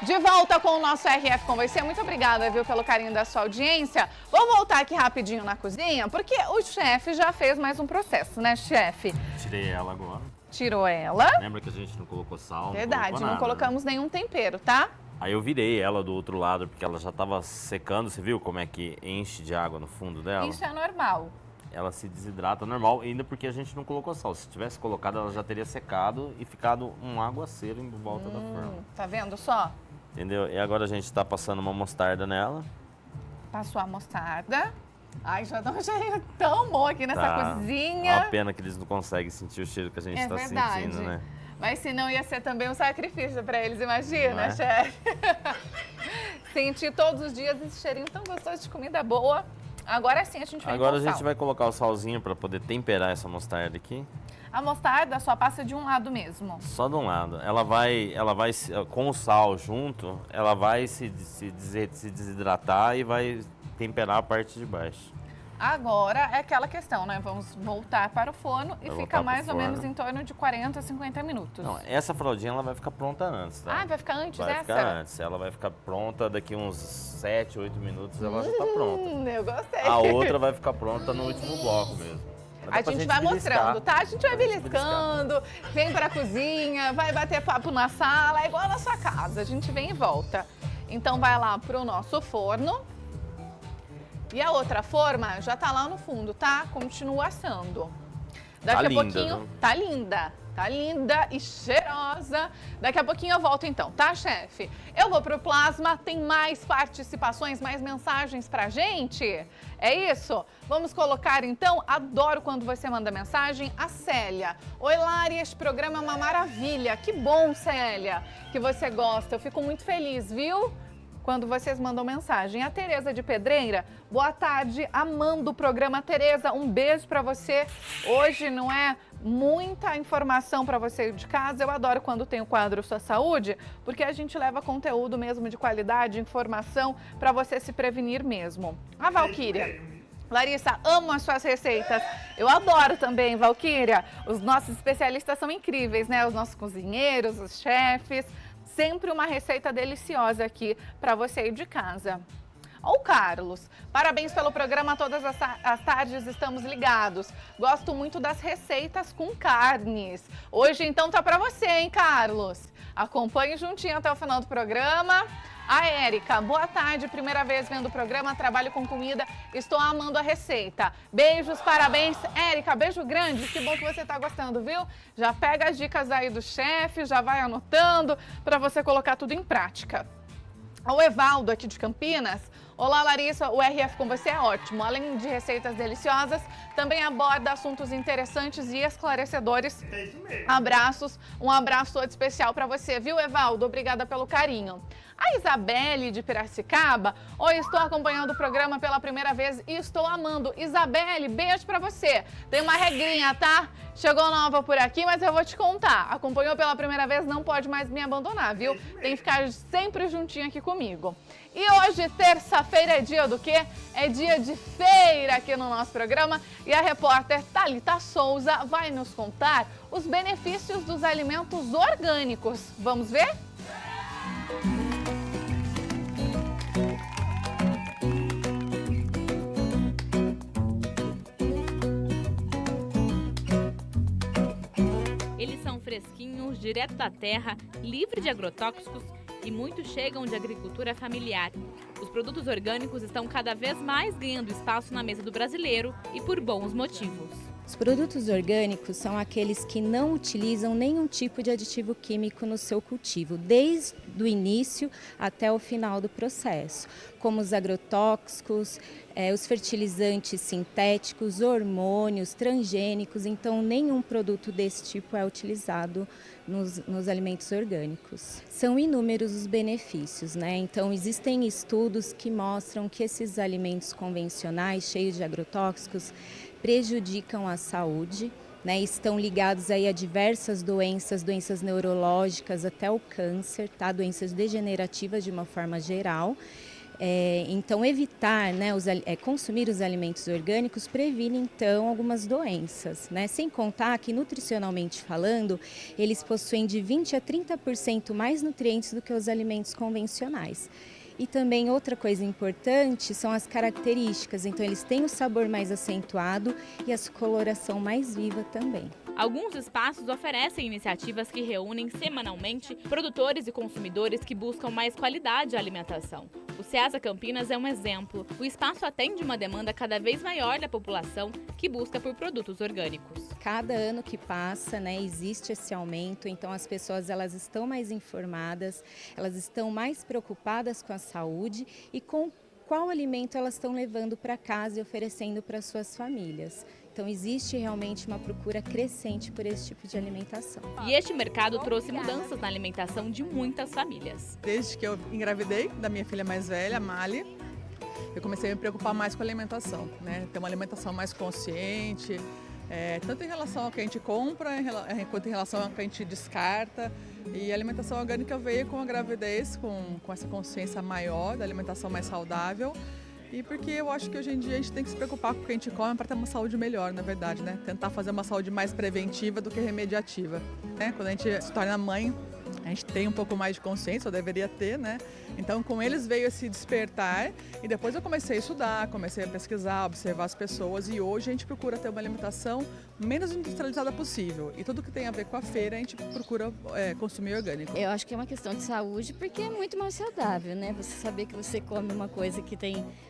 De volta com o nosso RF com você. Muito obrigada, viu, pelo carinho da sua audiência. Vou voltar aqui rapidinho na cozinha, porque o chefe já fez mais um processo, né, chefe? Tirei ela agora. Tirou ela. Lembra que a gente não colocou sal? Verdade, não nada, colocamos nenhum tempero, tá? Aí eu virei ela do outro lado, porque ela já estava secando. Você viu como é que enche de água no fundo dela? Isso é normal. Ela se desidrata normal, ainda porque a gente não colocou sal. Se tivesse colocado, ela já teria secado e ficado um aguaceiro em volta da forma. Tá vendo só? Entendeu? E agora a gente está passando uma mostarda nela. Passou a mostarda. Ai, já dá um cheiro tão bom aqui nessa Tá. cozinha. Uma pena que eles não conseguem sentir o cheiro que a gente está sentindo, né? Mas senão ia ser também um sacrifício para eles, imagina, Não é? chefe? Sentir todos os dias esse cheirinho tão gostoso de comida boa. Agora sim a gente vem Agora com a gente sal. vai colocar o salzinho para poder temperar essa mostarda aqui. A mostarda só passa de um lado mesmo. Só de um lado. Ela vai com o sal junto, ela vai se desidratar e vai temperar a parte de baixo. Agora é aquela questão, né? Vamos voltar para o forno e Vai fica voltar mais pro ou menos forno. em torno de 40 a 50 minutos. Não, essa fraldinha ela vai ficar pronta antes, tá? Ah, vai ficar antes Vai essa? ficar antes. Ela vai ficar pronta daqui uns 7, 8 minutos, ela já tá pronta. Eu gostei. A outra vai ficar pronta no último bloco mesmo. Mas dá A pra gente vai beliscar. mostrando, tá? A gente vai Pra gente beliscando, vem pra cozinha, vai bater papo na sala, é igual na sua casa, a gente vem e volta. Então vai lá pro nosso forno. E a outra forma já tá lá no fundo, tá? Continua assando. Daqui a linda, pouquinho, viu? tá linda e cheirosa. Daqui a pouquinho eu volto então, tá, chefe? Eu vou pro Plasma, tem mais participações, mais mensagens pra gente? É isso? Vamos colocar então, adoro quando você manda mensagem, a Célia. Oi, Lari, este programa é uma maravilha. Que bom, Célia, que você gosta. Eu fico muito feliz, viu? Quando vocês mandam mensagem. A Tereza de Pedreira, boa tarde, amando o programa. Tereza, um beijo pra você. Hoje não é muita informação pra você de casa. Eu adoro quando tem o quadro Sua Saúde, porque a gente leva conteúdo mesmo de qualidade, informação pra você se prevenir mesmo. A Valquíria. Larissa, amo as suas receitas. Eu adoro também, Valquíria. Os nossos especialistas são incríveis, né? Os nossos cozinheiros, os chefes. Sempre uma receita deliciosa aqui para você ir de casa. Ó, o Carlos, parabéns pelo programa, todas as tardes estamos ligados. Gosto muito das receitas com carnes. Hoje então tá para você, hein, Carlos? Acompanhe juntinho até o final do programa. A Érica, boa tarde, primeira vez vendo o programa, trabalho com comida, estou amando a receita. Beijos, parabéns. Érica, beijo grande, que bom que você está gostando, viu? Já pega as dicas aí do chefe, já vai anotando para você colocar tudo em prática. O Evaldo, aqui de Campinas. Olá, Larissa, o RF com você é ótimo. Além de receitas deliciosas, também aborda assuntos interessantes e esclarecedores. É isso mesmo. Abraços, um abraço todo especial para você, viu, Evaldo? Obrigada pelo carinho. A Isabelle de Piracicaba, oi, estou acompanhando o programa pela primeira vez e estou amando. Isabelle, beijo pra você. Tem uma regrinha, tá? Chegou nova por aqui, mas eu vou te contar. Acompanhou pela primeira vez, não pode mais me abandonar, viu? Tem que ficar sempre juntinho aqui comigo. E hoje, terça-feira, é dia do quê? É dia de feira aqui no nosso programa. E a repórter Thalita Souza vai nos contar os benefícios dos alimentos orgânicos. Vamos ver? Eles são fresquinhos, direto da terra, livre de agrotóxicos e muitos chegam de agricultura familiar. Os produtos orgânicos estão cada vez mais ganhando espaço na mesa do brasileiro e por bons motivos. Os produtos orgânicos são aqueles que não utilizam nenhum tipo de aditivo químico no seu cultivo, desde o início até o final do processo, como os agrotóxicos, os fertilizantes sintéticos, hormônios, transgênicos. Então nenhum produto desse tipo é utilizado nos alimentos orgânicos. São inúmeros os benefícios, né? Então existem estudos que mostram que esses alimentos convencionais, cheios de agrotóxicos, prejudicam a saúde, né? Estão ligados aí a diversas doenças, doenças neurológicas, até o câncer, tá? Doenças degenerativas de uma forma geral. Então, evitar, né, consumir os alimentos orgânicos previne, então, algumas doenças, né? Sem contar que, nutricionalmente falando, eles possuem de 20% a 30% mais nutrientes do que os alimentos convencionais. E também outra coisa importante são as características, então eles têm o sabor mais acentuado e a coloração mais viva também. Alguns espaços oferecem iniciativas que reúnem semanalmente produtores e consumidores que buscam mais qualidade à alimentação. O Ceasa Campinas é um exemplo. O espaço atende uma demanda cada vez maior da população que busca por produtos orgânicos. Cada ano que passa, né, existe esse aumento, então as pessoas elas estão mais informadas, elas estão mais preocupadas com a saúde e com qual alimento elas estão levando para casa e oferecendo para suas famílias. Então, existe realmente uma procura crescente por esse tipo de alimentação. E este mercado trouxe mudanças na alimentação de muitas famílias. Desde que eu engravidei da minha filha mais velha, a Mali, eu comecei a me preocupar mais com a alimentação, né? Ter uma alimentação mais consciente, tanto em relação ao que a gente compra, quanto em relação ao que a gente descarta. E a alimentação orgânica veio com a gravidez, com essa consciência maior da alimentação mais saudável. E porque eu acho que hoje em dia a gente tem que se preocupar com o que a gente come para ter uma saúde melhor, na verdade, né? Tentar fazer uma saúde mais preventiva do que remediativa, né? Quando a gente se torna mãe, a gente tem um pouco mais de consciência, ou deveria ter, né? Então, com eles veio esse despertar e depois eu comecei a estudar, comecei a pesquisar, observar as pessoas e hoje a gente procura ter uma alimentação menos industrializada possível. E tudo que tem a ver com a feira, a gente procura consumir orgânico. Eu acho que é uma questão de saúde porque é muito mais saudável, né? Você saber que você come uma coisa que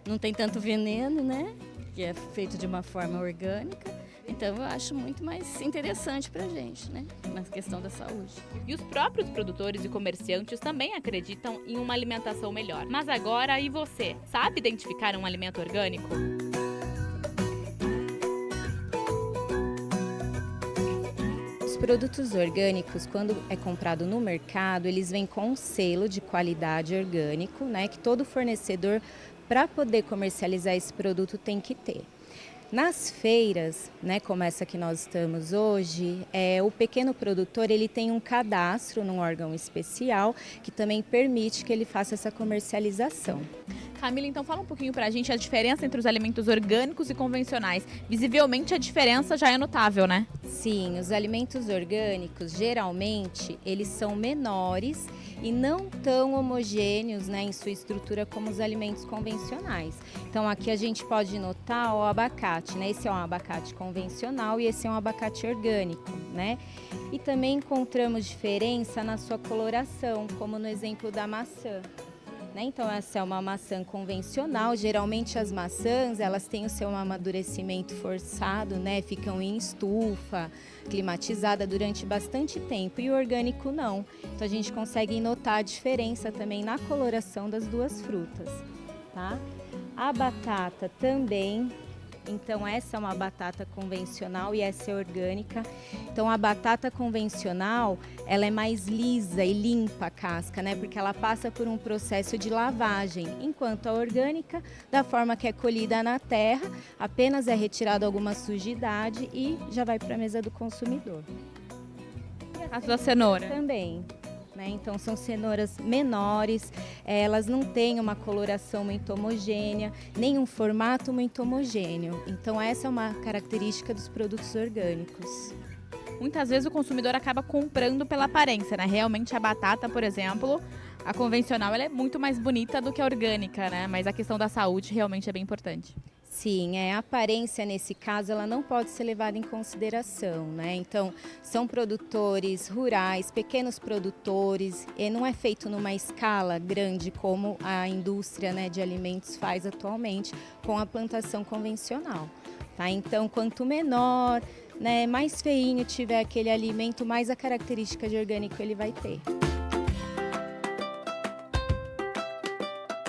não tem tanto veneno, né? Que é feito de uma forma orgânica. Então eu acho muito mais interessante pra gente, né? Na questão da saúde. E os próprios produtores e comerciantes também acreditam em uma alimentação melhor. Mas agora, e você? Sabe identificar um alimento orgânico? Os produtos orgânicos, quando é comprado no mercado, eles vêm com um selo de qualidade orgânico, né? Que todo fornecedor, para poder comercializar esse produto, tem que ter. Nas feiras, né, como essa que nós estamos hoje, o pequeno produtor ele tem um cadastro num órgão especial que também permite que ele faça essa comercialização. Camila, então fala um pouquinho pra gente a diferença entre os alimentos orgânicos e convencionais. Visivelmente a diferença já é notável, né? Sim, os alimentos orgânicos geralmente eles são menores e não tão homogêneos, né, em sua estrutura como os alimentos convencionais. Então aqui a gente pode notar o abacate, né? Esse é um abacate convencional e esse é um abacate orgânico, né? E também encontramos diferença na sua coloração, como no exemplo da maçã. Então essa é uma maçã convencional, geralmente as maçãs elas têm o seu amadurecimento forçado, né? Ficam em estufa, climatizada durante bastante tempo e o orgânico não. Então a gente consegue notar a diferença também na coloração das duas frutas, tá? A batata também. Então essa é uma batata convencional e essa é orgânica. Então a batata convencional, ela é mais lisa e limpa a casca, né? Porque ela passa por um processo de lavagem, enquanto a orgânica, da forma que é colhida na terra, apenas é retirada alguma sujidade e já vai para a mesa do consumidor. A sua cenoura? Também. Então são cenouras menores, elas não têm uma coloração muito homogênea, nem um formato muito homogêneo. Então essa é uma característica dos produtos orgânicos. Muitas vezes o consumidor acaba comprando pela aparência, né? Realmente a batata, por exemplo, a convencional ela é muito mais bonita do que a orgânica, né? Mas a questão da saúde realmente é bem importante. Sim, a aparência nesse caso ela não pode ser levada em consideração, né? Então, são produtores rurais, pequenos produtores, e não é feito numa escala grande como a indústria, né, de alimentos faz atualmente com a plantação convencional, tá? Então, quanto menor, né, mais feinho tiver aquele alimento, mais a característica de orgânico ele vai ter.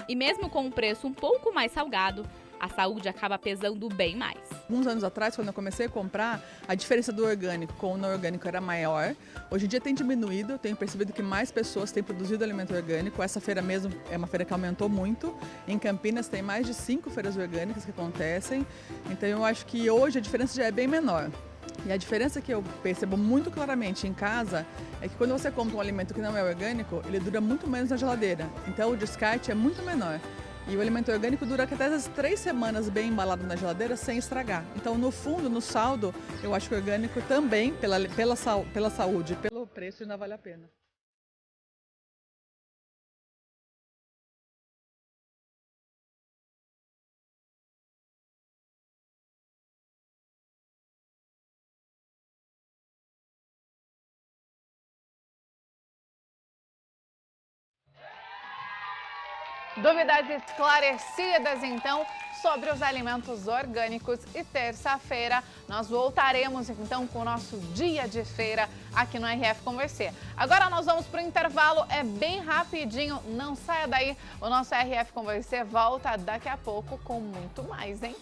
E mesmo com um preço um pouco mais salgado, a saúde acaba pesando bem mais. Alguns anos atrás, quando eu comecei a comprar, a diferença do orgânico com o não orgânico era maior. Hoje em dia tem diminuído, eu tenho percebido que mais pessoas têm produzido alimento orgânico. Essa feira mesmo é uma feira que aumentou muito. Em Campinas tem mais de 5 feiras orgânicas que acontecem. Então eu acho que hoje a diferença já é bem menor. E a diferença que eu percebo muito claramente em casa é que quando você compra um alimento que não é orgânico, ele dura muito menos na geladeira. Então o descarte é muito menor. E o alimento orgânico dura até as 3 semanas bem embalado na geladeira sem estragar. Então, no fundo, no saldo, eu acho que o orgânico também, pela saúde, pelo preço, ainda vale a pena. Dúvidas esclarecidas, então, sobre os alimentos orgânicos. E terça-feira nós voltaremos, então, com o nosso dia de feira aqui no RF Converser. Agora nós vamos para o intervalo, é bem rapidinho, não saia daí. O nosso RF Converser volta daqui a pouco com muito mais, hein?